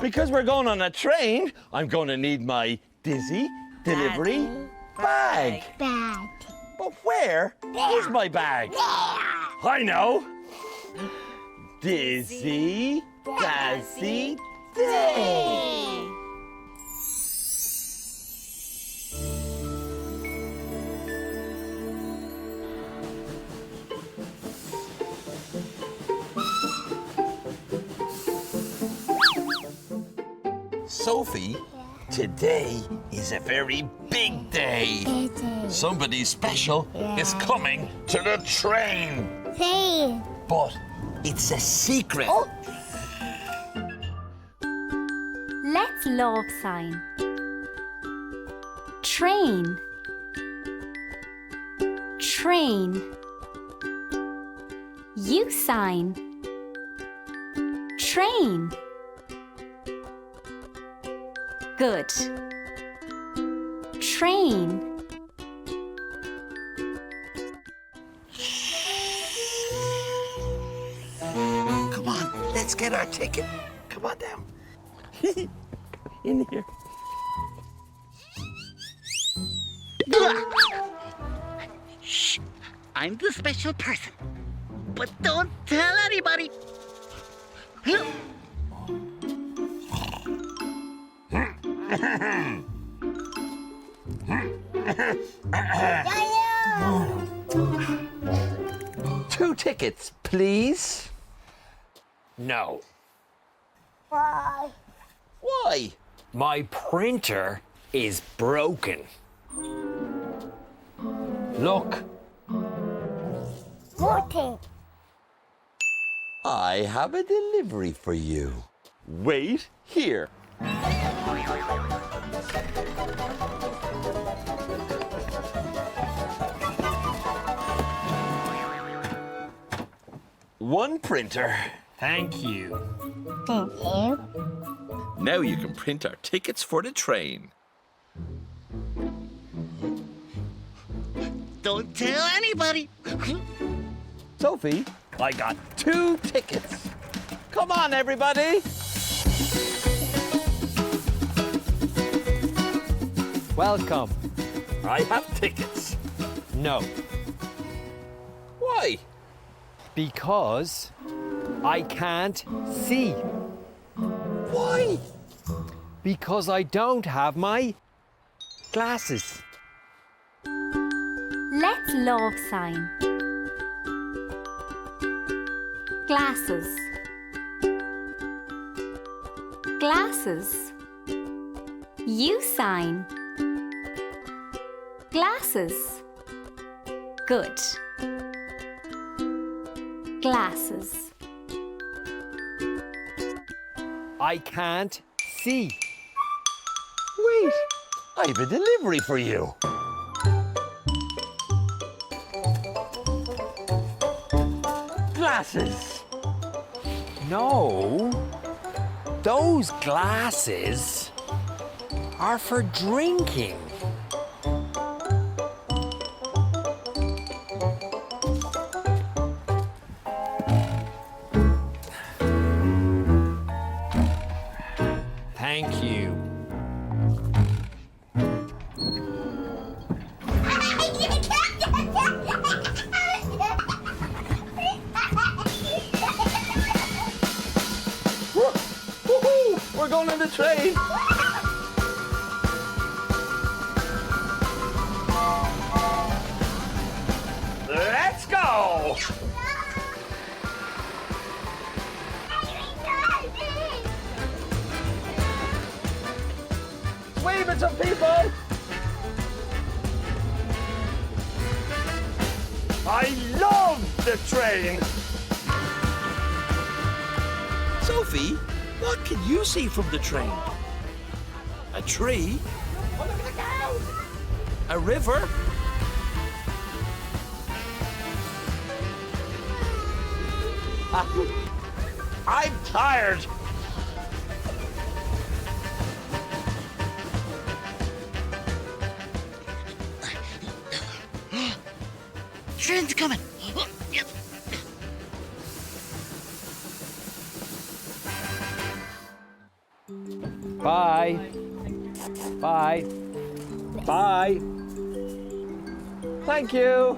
Because we're going on a train, I'm going to need my Dizzy Delivery bag. But where is my bag? I know. Dizzy, Dazzy, Day. Sophie, today is a very big day. It is. Somebody special is coming to the train. Hey. But it's a secret. Oh. Let's love sign. Train. Train. You sign. Train. Good. Train. Come on, let's get our ticket. Come on down. In here. Shh, I'm the special person. But don't tell anybody. Two tickets, please. No. Why? Why? My printer is broken. Look. Water. I have a delivery for you. Wait here. One printer. Thank you. Thank you. Now you can print our tickets for the train. Don't tell anybody. Sophie, I got two tickets. Come on, everybody. Welcome. I have tickets. No, Why? because I can't see. Why? Because I don't have my glasses. Let's love sign. Glasses. Glasses. You sign. Glasses. Good. Glasses. I can't see. Wait, I have a delivery for you. Glasses. No, those glasses are for drinking. Thank you. Woohoo! We're going on the train. Let's go. Wave it to people. I love the train. Sophie, what can you see from the train? A tree? A river? I'm tired. Train's coming. Bye. Bye. Bye. Thank you.